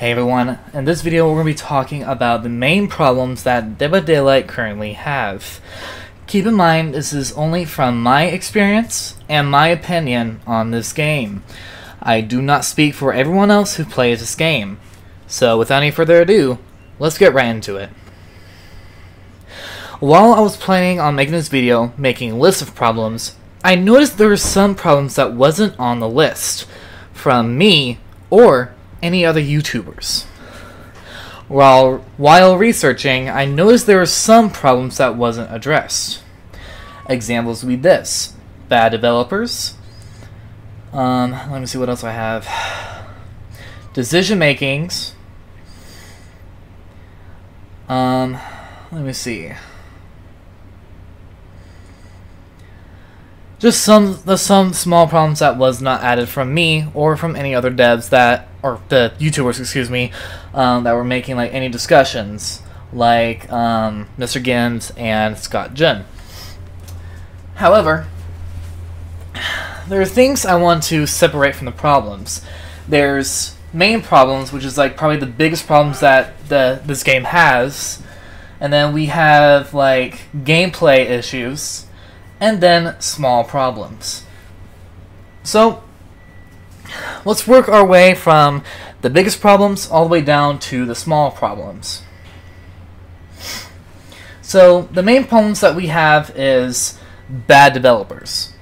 Hey everyone, in this video we're going to be talking about the main problems that Dead by Daylight currently have. Keep in mind this is only from my experience and my opinion on this game. I do not speak for everyone else who plays this game. So without any further ado, let's get right into it. While I was planning on making this video, making a list of problems, I noticed there were some problems that wasn't on the list from me or any other YouTubers. While researching, I noticed there were some problems that wasn't addressed. Examples would be this: bad developers. Let me see what else I have. Decision makings. Let me see. Just some small problems that was not added from me or from any other devs that, or the YouTubers, excuse me, that were making like any discussions, like Mr. Gims and Scott Jin. However, there are things I want to separate from the problems. There's main problems, which is like probably the biggest problems that this game has, and then we have like gameplay issues, and then small problems. So let's work our way from the biggest problems all the way down to the small problems. So the main problems that we have is bad developers.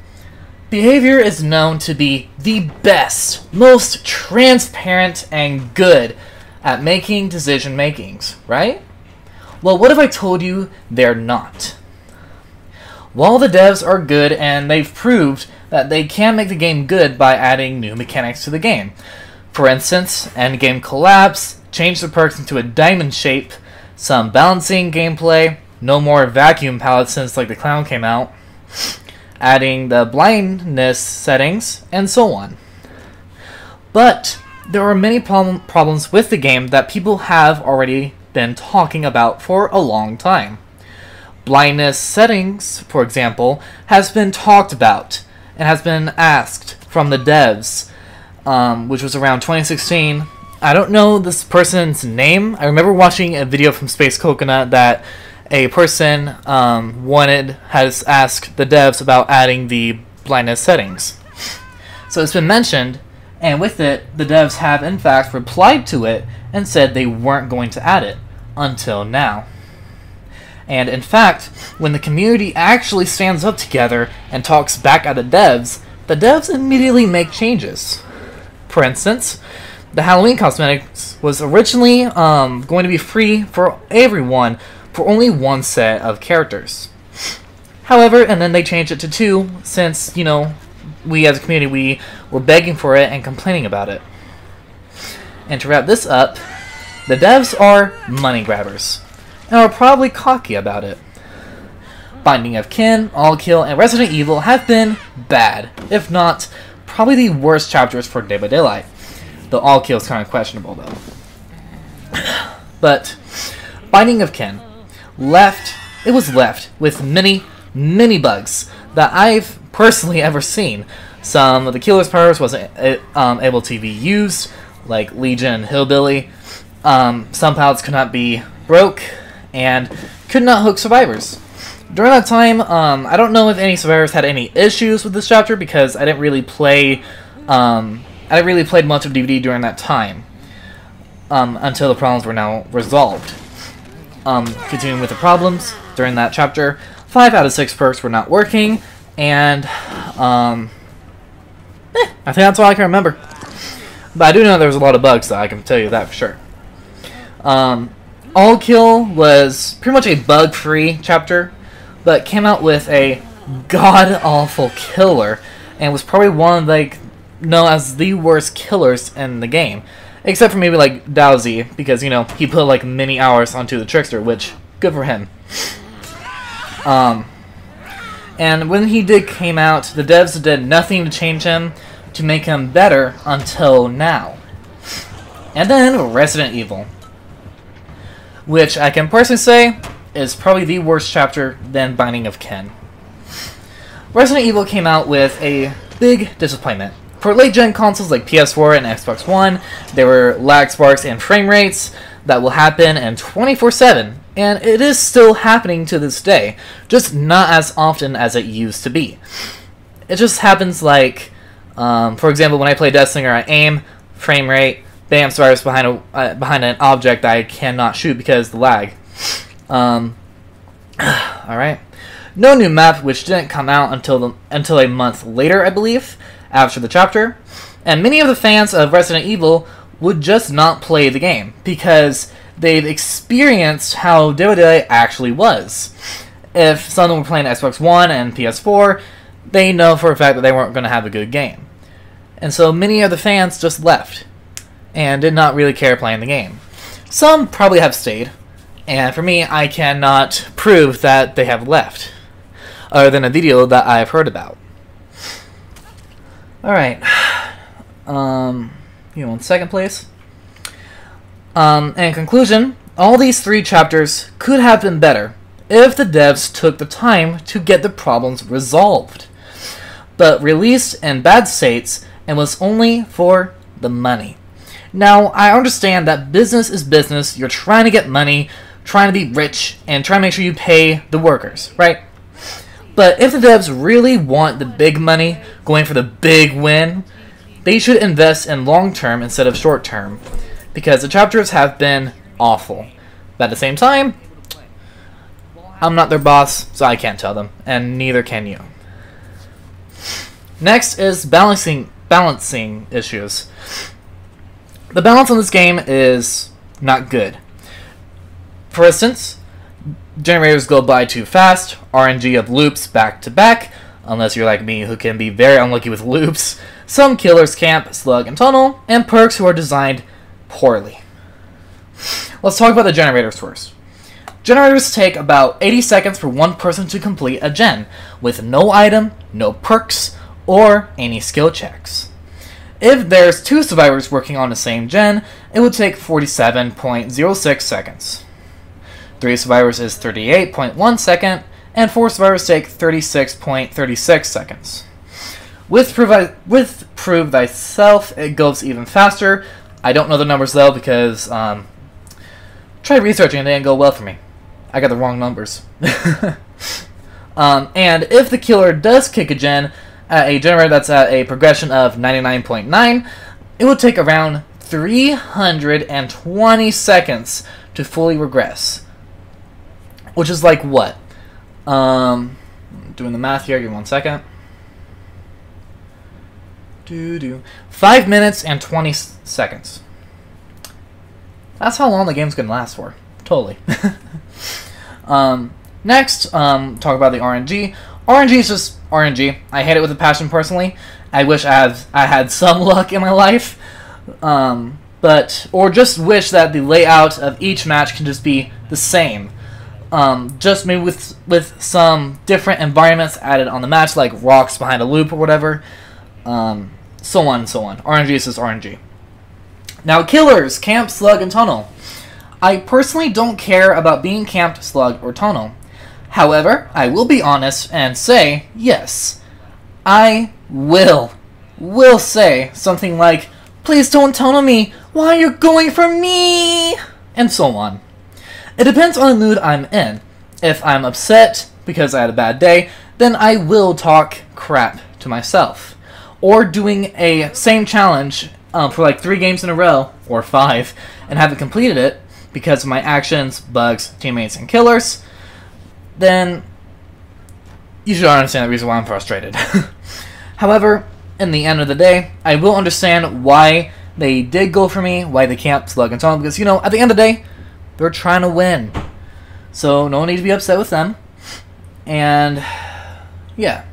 Behavior is known to be the best, most transparent and good at making decision makings, right? Well, what if I told you they're not? While the devs are good and they've proved that they can make the game good by adding new mechanics to the game. For instance, endgame collapse, change the perks into a diamond shape, some balancing gameplay, no more vacuum palettes since like the clown came out, adding the blindness settings, and so on. But there are many problems with the game that people have already been talking about for a long time. Blindness settings, for example, has been talked about and has been asked from the devs, which was around 2016. I don't know this person's name. I remember watching a video from Space Coconut that a person has asked the devs about adding the blindness settings. So it's been mentioned, and with it, the devs have in fact replied to it and said they weren't going to add it until now. And in fact, when the community actually stands up together and talks back at the devs immediately make changes. For instance, the Halloween cosmetics was originally going to be free for everyone for only one set of characters. However, and then they changed it to 2 since, you know, we as a community, we were begging for it and complaining about it. And to wrap this up, the devs are money grabbers and are probably cocky about it. Binding of Kin, All Kill, and Resident Evil have been bad, if not probably the worst chapters for Dead by Daylight. The All Kill is kind of questionable though. But Binding of Kin was left with many bugs that I've personally ever seen. Some of the killer's powers wasn't able to be used, like Legion and Hillbilly. Some pallets could not be broke and could not hook survivors. During that time, I don't know if any survivors had any issues with this chapter because I didn't really play much of DVD during that time until the problems were now resolved. Continuing with the problems during that chapter, 5 out of 6 perks were not working, and I think that's all I can remember. But I do know there was a lot of bugs, though, I can tell you that for sure. All Kill was pretty much a bug-free chapter, but came out with a god-awful killer, and was probably one of, like, known as the worst killers in the game. Except for maybe, like, Dowsy, because, you know, he put, like, many hours onto the Trickster, which, good for him. And when he came out, the devs did nothing to change him, to make him better, until now. And then, Resident Evil, which I can personally say is probably the worst chapter than Binding of Kin. Resident Evil came out with a big disappointment. For late-gen consoles like PS4 and Xbox One, there were lag spikes and frame rates that will happen in 24/7, and it is still happening to this day, just not as often as it used to be. It just happens like, for example, when I play Death Slinger, I aim, frame rate, bam, spiders behind an object that I cannot shoot because of the lag. Alright. No new map, which didn't come out until a month later, I believe, after the chapter. And many of the fans of Resident Evil would just not play the game because they've experienced how difficult it actually was. If some of them were playing Xbox One and PS4, they know for a fact that they weren't going to have a good game. And so many of the fans just left and did not really care playing the game. Some probably have stayed, and for me, I cannot prove that they have left, other than a video that I've heard about. Alright. One second, please. In conclusion, all these 3 chapters could have been better if the devs took the time to get the problems resolved, but released in bad states and was only for the money. Now, I understand that business is business. You're trying to get money, trying to be rich, and trying to make sure you pay the workers, right? But if the devs really want the big money, going for the big win, they should invest in long-term instead of short-term, because the chapters have been awful. But at the same time, I'm not their boss, so I can't tell them, and neither can you. Next is balancing issues. The balance on this game is not good. For instance, generators go by too fast, RNG of loops back to back, unless you're like me who can be very unlucky with loops, some killers camp, slug, and tunnel, and perks who are designed poorly. Let's talk about the generators first. Generators take about 80 seconds for one person to complete a gen, with no item, no perks, or any skill checks. If there's 2 survivors working on the same gen, it would take 47.06 seconds. 3 survivors is 38.1 seconds, and 4 survivors take 36.36 seconds. With Prove Thyself, it goes even faster. I don't know the numbers though because tried researching and it didn't go well for me. I got the wrong numbers. And if the killer does kick a gen at a generator that's at a progression of 99.9, it will take around 320 seconds to fully regress. Which is like what? Doing the math here, give me 1 second. 5 minutes and 20 seconds. That's how long the game's gonna last for. Totally. Next, talk about the RNG. RNG is just RNG. I hate it with a passion personally. I wish I had some luck in my life. Or just wish that the layout of each match can just be the same. Just maybe with some different environments added on the match, like rocks behind a loop or whatever. So on and so on. RNG is just RNG. Now, killers, camp, slug, and tunnel. I personally don't care about being camped, slug, or tunnel. However, I will be honest and say, yes, I will say something like, please don't tunnel me, why are you going for me? And so on. It depends on the mood I'm in. If I'm upset because I had a bad day, then I will talk crap to myself. Or doing a same challenge for like 3 games in a row, or 5, and haven't completed it because of my actions, bugs, teammates, and killers, then you should understand the reason why I'm frustrated. However, in the end of the day, I will understand why they did go for me, why they camped, slug, and tunnel, because, you know, at the end of the day, they're trying to win. So no need to be upset with them. And yeah,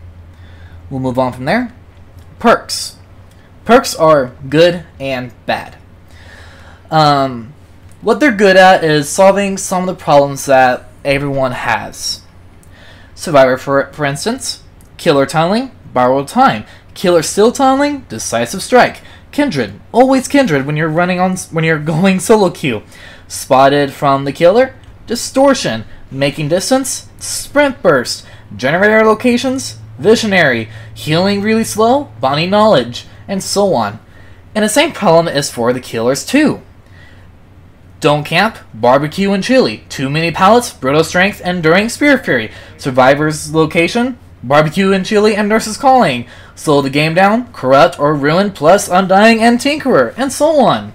we'll move on from there. Perks. Perks are good and bad. What they're good at is solving some of the problems that everyone has. Survivor, for instance. Killer tunneling, borrowed time. Killer still tunneling, decisive strike. Kindred, always kindred when you're going solo queue. Spotted from the killer, distortion. Making distance, sprint burst. Generator locations, visionary. Healing really slow, body knowledge. and so on. And the same problem is for the killers too. Don't camp, barbecue and chili. Too many pallets, brutal strength, enduring spirit fury. Survivor's location, barbecue and chili and nurse's calling. Slow the game down, corrupt or ruin, plus undying and tinkerer, and so on.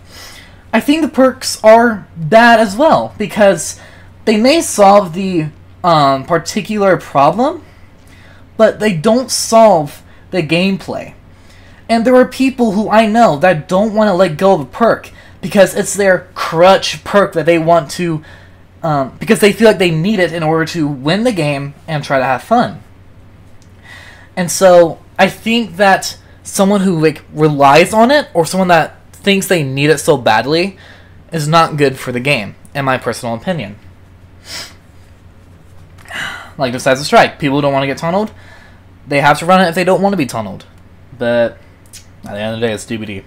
I think the perks are bad as well, because they may solve the particular problem, but they don't solve the gameplay. And there are people who I know that don't want to let go of a perk because it's their crutch perk that they want to, because they feel like they need it in order to win the game and try to have fun. And so I think that someone who like relies on it, or someone that thinks they need it so badly, is not good for the game, in my personal opinion. Like just as a strike, people who don't want to get tunneled, they have to run it if they don't want to be tunneled. But at the end of the day, it's DVD.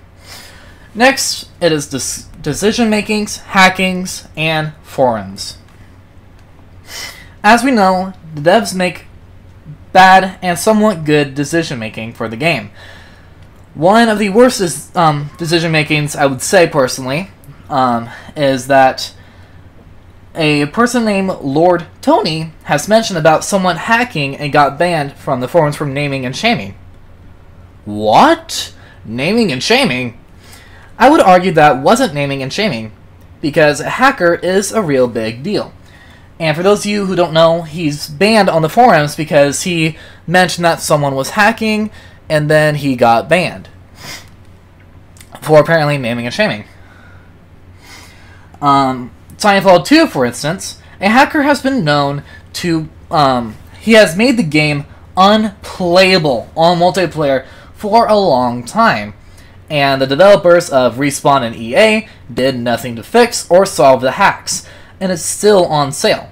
Next, it is decision makings, hackings, and forums. As we know, the devs make bad and somewhat good decision making for the game. One of the worst decision makings, I would say personally, is that a person named Lord Tony has mentioned about someone hacking and got banned from the forums for naming and shaming. What? Naming and shaming? I would argue that wasn't naming and shaming, because a hacker is a real big deal. And for those of you who don't know, he's banned on the forums because he mentioned that someone was hacking, and then he got banned for apparently naming and shaming. Titanfall 2, for instance, a hacker has been known to, he has made the game unplayable on multiplayer for a long time, and the developers of Respawn and EA did nothing to fix or solve the hacks, and it's still on sale.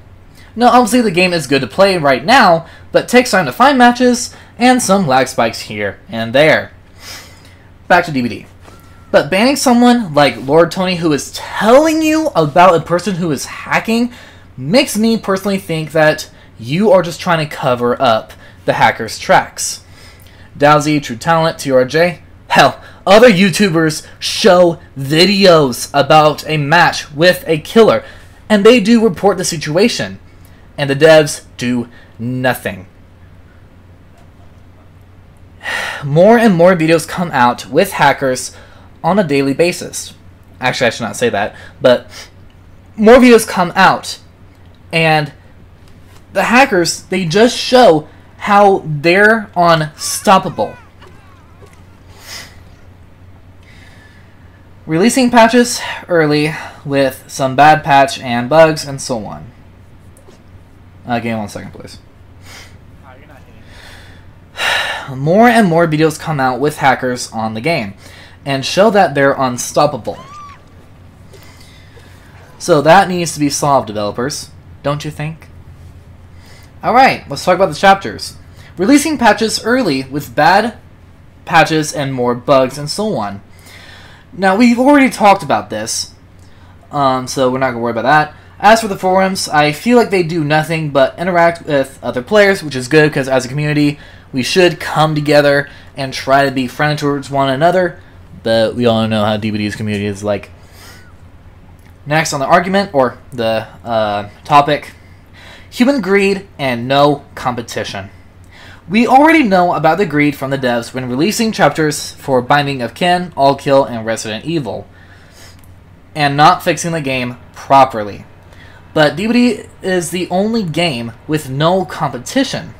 Now, obviously the game is good to play right now, but it takes time to find matches, and some lag spikes here and there. Back to DVD. But banning someone like Lord Tony, who is telling you about a person who is hacking, makes me personally think that you are just trying to cover up the hacker's tracks. Dowsy, True Talent, TRJ, hell, other YouTubers show videos about a match with a killer, and they do report the situation, and the devs do nothing. More and more videos come out with hackers on a daily basis. Actually, I should not say that, but more videos come out, and the hackers, they just show how they're unstoppable. Releasing patches early with some bad patch and bugs and so on. Give me 1 second, please. More and more videos come out with hackers on the game and show that they're unstoppable. So that needs to be solved, developers, don't you think? Alright, let's talk about the chapters. Releasing patches early with bad patches and more bugs and so on. Now, we've already talked about this, so we're not going to worry about that. As for the forums, I feel like they do nothing but interact with other players, which is good because as a community, we should come together and try to be friendly towards one another, but we all know how DVD's community is like. Next on the argument, or the topic, human greed and no competition. We already know about the greed from the devs when releasing chapters for Binding of Kin, All Kill, and Resident Evil, and not fixing the game properly. But DVD is the only game with no competition.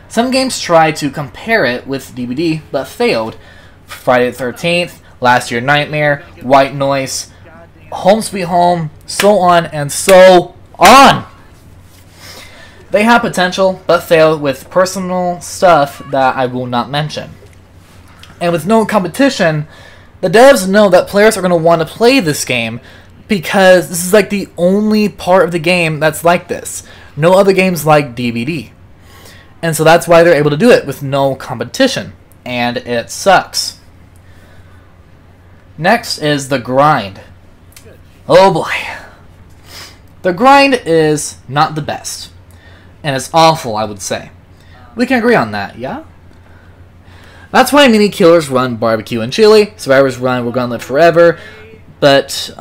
Some games tried to compare it with DVD, but failed. Friday the 13th, Last Year Nightmare, White Noise, Home Sweet Home, so on and so on. They have potential, but fail with personal stuff that I will not mention. And with no competition, the devs know that players are going to want to play this game because this is like the only part of the game that's like this. No other games like DVD. And so that's why they're able to do it with no competition. And it sucks. Next is the grind. Oh boy. The grind is not the best. And it's awful, I would say. We can agree on that, yeah? That's why many killers run barbecue and chili, survivors run we're gonna live forever, but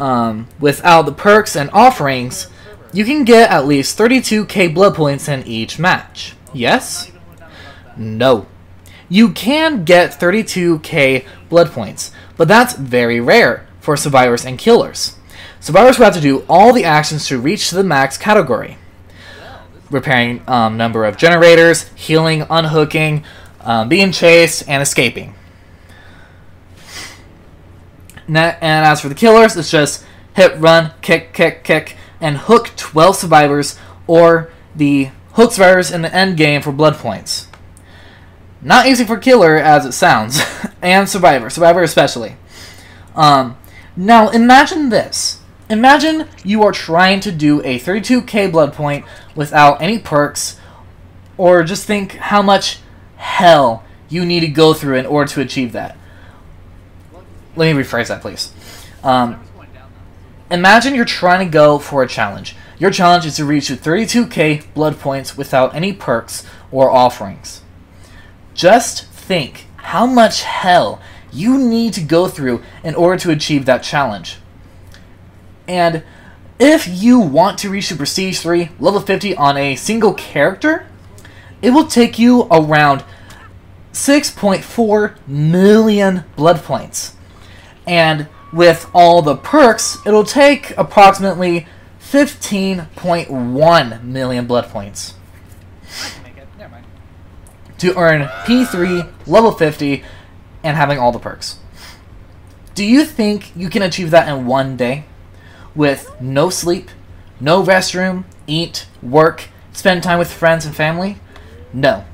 without the perks and offerings, you can get at least 32k blood points in each match. Yes? No. You can get 32k blood points, but that's very rare for survivors and killers. Survivors will have to do all the actions to reach the max category. Repairing number of generators, healing, unhooking, being chased, and escaping. And as for the killers, it's just hit, run, kick, kick, kick, and hook 12 survivors, or the hook survivors in the end game for blood points. Not easy for killer as it sounds, and survivor especially. Now imagine this. Imagine you are trying to do a 32k blood point without any perks, or just think how much hell you need to go through in order to achieve that. Let me rephrase that, please. Imagine you're trying to go for a challenge. Your challenge is to reach your 32k blood points without any perks or offerings. Just think how much hell you need to go through in order to achieve that challenge. And if you want to reach the Prestige 3 level 50 on a single character, it will take you around 6.4 million blood points. And with all the perks, it'll take approximately 15.1 million blood points to earn P3 level 50 and having all the perks. Do you think you can achieve that in one day? With no sleep, no restroom, eat, work, spend time with friends and family? No.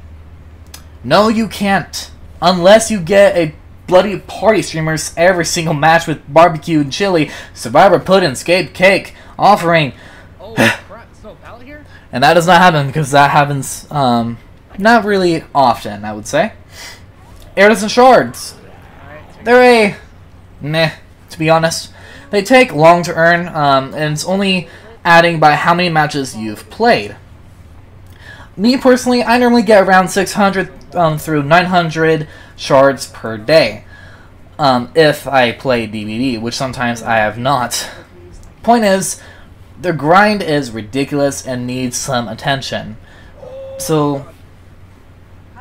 No, you can't. Unless you get a bloody party streamers every single match with barbecue and chili, survivor pudding, escape cake, offering. Oh, crap, there's no pallet here? And that does not happen because that happens not really often, I would say. Iridescent shards. They're a meh, to be honest. They take long to earn, and it's only adding by how many matches you've played. Me personally, I normally get around 600 through 900 shards per day. If I play DVD, which sometimes I have not. Point is, the grind is ridiculous and needs some attention. So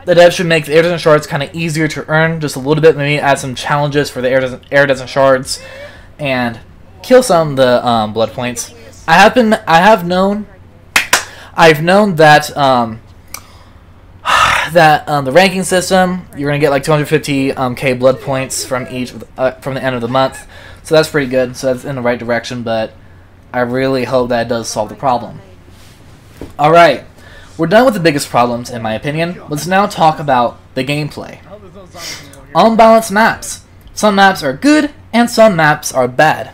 the devs should make the iridescent shards kind of easier to earn, just a little bit, maybe add some challenges for the iridescent shards, and kill some of the blood points. I've known that the ranking system, you're gonna get like 250k blood points from each from the end of the month, so that's pretty good. So that's in the right direction, but I really hope that it does solve the problem. All right, we're done with the biggest problems, in my opinion. Let's now talk about the gameplay. Unbalanced maps. Some maps are good, and some maps are bad.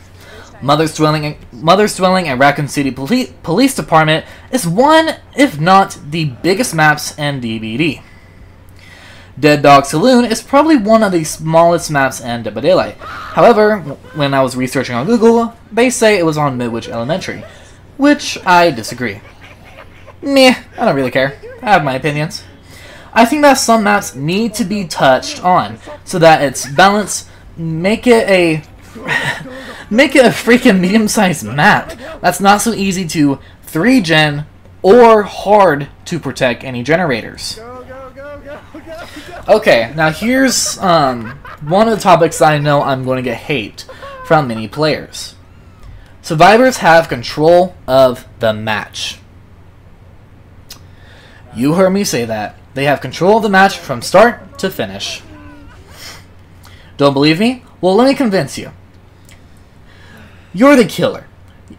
Mother's Dwelling and Raccoon City Police Department is one, if not the biggest maps in DBD. Dead Dog Saloon is probably one of the smallest maps in Dead by Daylight. However, when I was researching on Google, they say it was on Midwich Elementary, which I disagree. Meh, I don't really care. I have my opinions. I think that some maps need to be touched on so that it's balanced. Make it a freaking medium-sized map that's not so easy to 3-gen or hard to protect any generators. Okay, now here's one of the topics I know I'm going to get hate from many players. Survivors have control of the match. You heard me say that. They have control of the match from start to finish. Don't believe me? Well, let me convince you. You're the killer,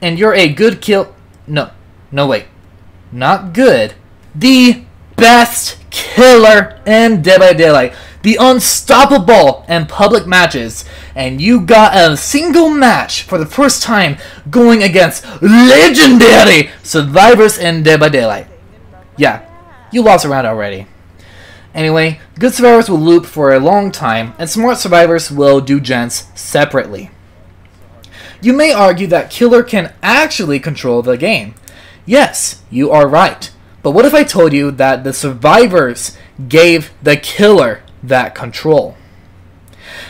and you're a good kill... No, wait. Not good. The best killer in Dead by Daylight. The unstoppable in public matches. And you got a single match for the first time going against legendary survivors in Dead by Daylight. Yeah, you lost a round already. Anyway, good survivors will loop for a long time, and smart survivors will do gens separately. You may argue that killer can actually control the game. Yes, you are right. But what if I told you that the survivors gave the killer that control.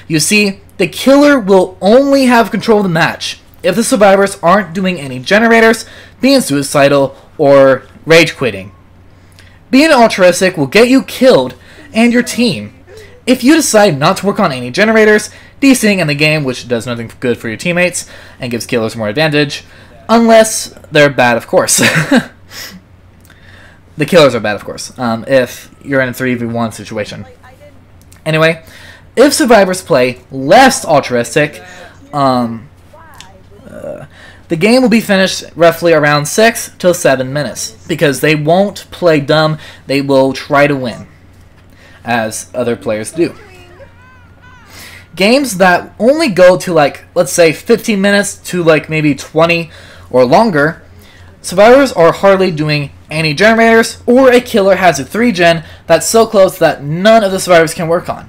You see, the killer will only have control of the match if the survivors aren't doing any generators, being suicidal, or rage quitting. Being altruistic will get you killed and your team. If you decide not to work on any generators, DCing in the game, which does nothing good for your teammates and gives killers more advantage, unless they're bad, of course. The killers are bad, of course, if you're in a 3v1 situation. Anyway, if survivors play less altruistic, the game will be finished roughly around 6 to 7 minutes, because they won't play dumb, they will try to win, as other players do. Games that only go to, like, let's say 15 minutes to like maybe 20 or longer, survivors are hardly doing any generators, or a killer has a 3-gen that's so close that none of the survivors can work on.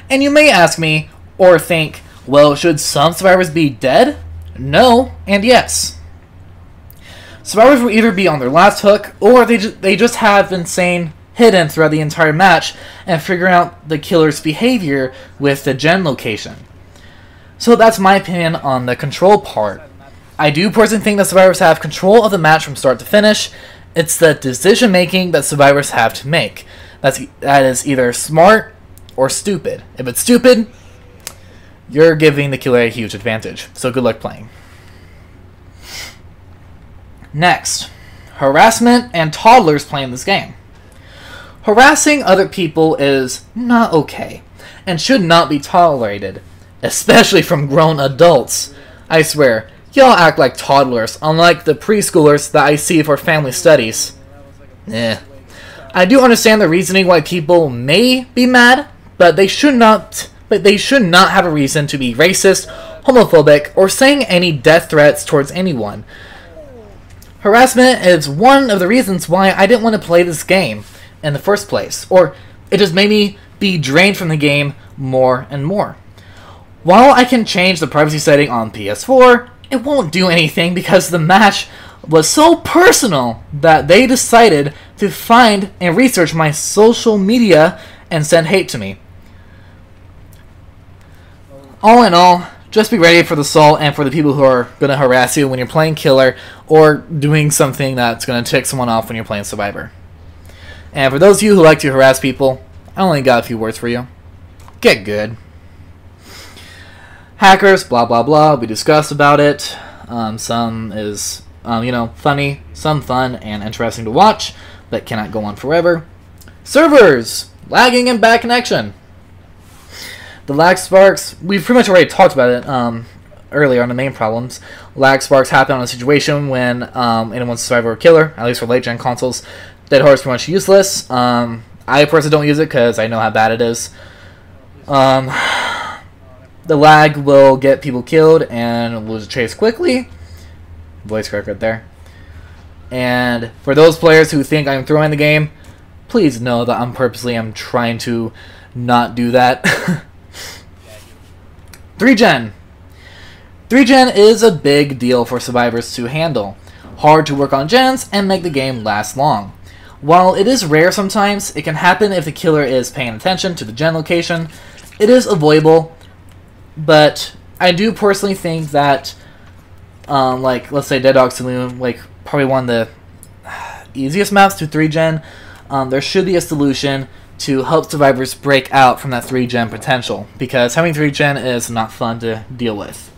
And you may ask me, or think, well, should some survivors be dead? No, and yes. Survivors will either be on their last hook, or they just have insane hidden throughout the entire match and figuring out the killer's behavior with the gen location. So that's my opinion on the control part. I do personally think that survivors have control of the match from start to finish. It's the decision making that survivors have to make. That is either smart or stupid. If it's stupid, you're giving the killer a huge advantage. So good luck playing. Next, harassment and toddlers playing this game. Harassing other people is not okay and should not be tolerated, especially from grown adults. I swear, y'all act like toddlers, unlike the preschoolers that I see for family studies. I do understand the reasoning why people may be mad, but they should not have a reason to be racist, homophobic, or saying any death threats towards anyone. Harassment is one of the reasons why I didn't want to play this game in the first place, or it just made me be drained from the game more and more. While I can change the privacy setting on PS4, it won't do anything because the match was so personal that they decided to find and research my social media and send hate to me. All in all, just be ready for the assault and for the people who are going to harass you when you're playing killer or doing something that's going to tick someone off when you're playing survivor. And for those of you who like to harass people, I only got a few words for you. Get good. Hackers, blah blah blah, we discussed about it. Some is, funny, some fun and interesting to watch, but cannot go on forever. Servers! Lagging and bad connection. The lag sparks, we've pretty much already talked about it earlier on the main problems. Lag sparks happen on a situation when anyone's survivor or killer, at least for late gen consoles. Dead Hard is pretty much useless. I personally don't use it because I know how bad it is. The lag will get people killed and lose a chase quickly. Voice crack right there. And for those players who think I'm throwing the game, please know that I'm purposely trying to not do that. 3-gen. 3-gen is a big deal for survivors to handle. Hard to work on gens and make the game last long. While it is rare sometimes, it can happen if the killer is paying attention to the gen location. It is avoidable, but I do personally think that, let's say Dead Dog Saloon, probably one of the easiest maps to 3-gen, there should be a solution to help survivors break out from that 3-gen potential, because having 3-gen is not fun to deal with.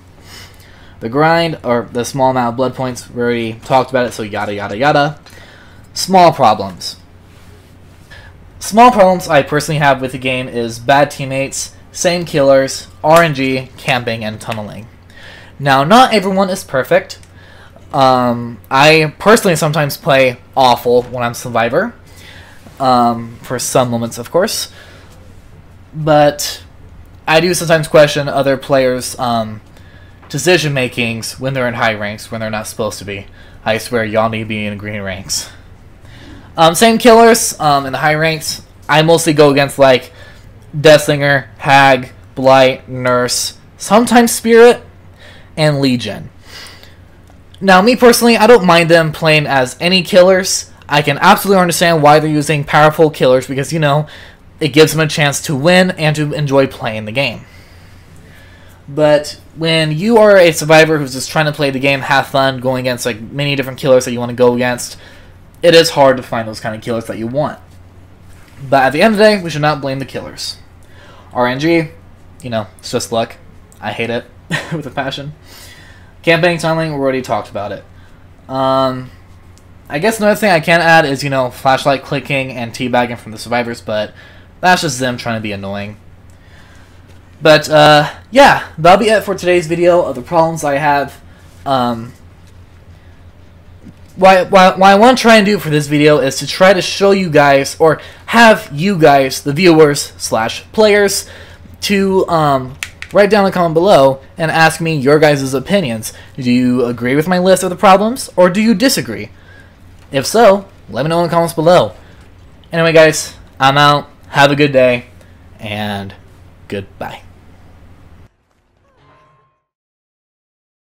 The grind, or the small amount of blood points, we already talked about it, so yada yada yada. Small problems. Small problems I personally have with the game is bad teammates, same killers, RNG, camping, and tunneling. Now, not everyone is perfect. I personally sometimes play awful when I'm survivor. For some moments, of course. But I do sometimes question other players' decision makings when they're in high ranks, when they're not supposed to be. I swear, y'all need to be in green ranks. Same killers in the high ranks. I mostly go against Deathslinger, Hag, Blight, Nurse, sometimes Spirit, and Legion. Now, me personally, I don't mind them playing as any killers. I can absolutely understand why they're using powerful killers because, it gives them a chance to win and to enjoy playing the game. But when you are a survivor who's just trying to play the game, have fun, going against like many different killers that you want to go against, it is hard to find those kind of killers that you want. But at the end of the day, we should not blame the killers. RNG, you know, it's just luck. I hate it with a passion. Campaign tunneling, we already talked about it. I guess another thing I can add is, you know, flashlight clicking and teabagging from the survivors, but that's just them trying to be annoying. But, yeah, that'll be it for today's video of the problems I have. What I want to try and do for this video is to try to show you guys, or have you guys, the viewers / players, to write down a comment below and ask me your guys' opinions. Do you agree with my list of the problems, or do you disagree? If so, let me know in the comments below. Anyway guys, I'm out. Have a good day, and goodbye.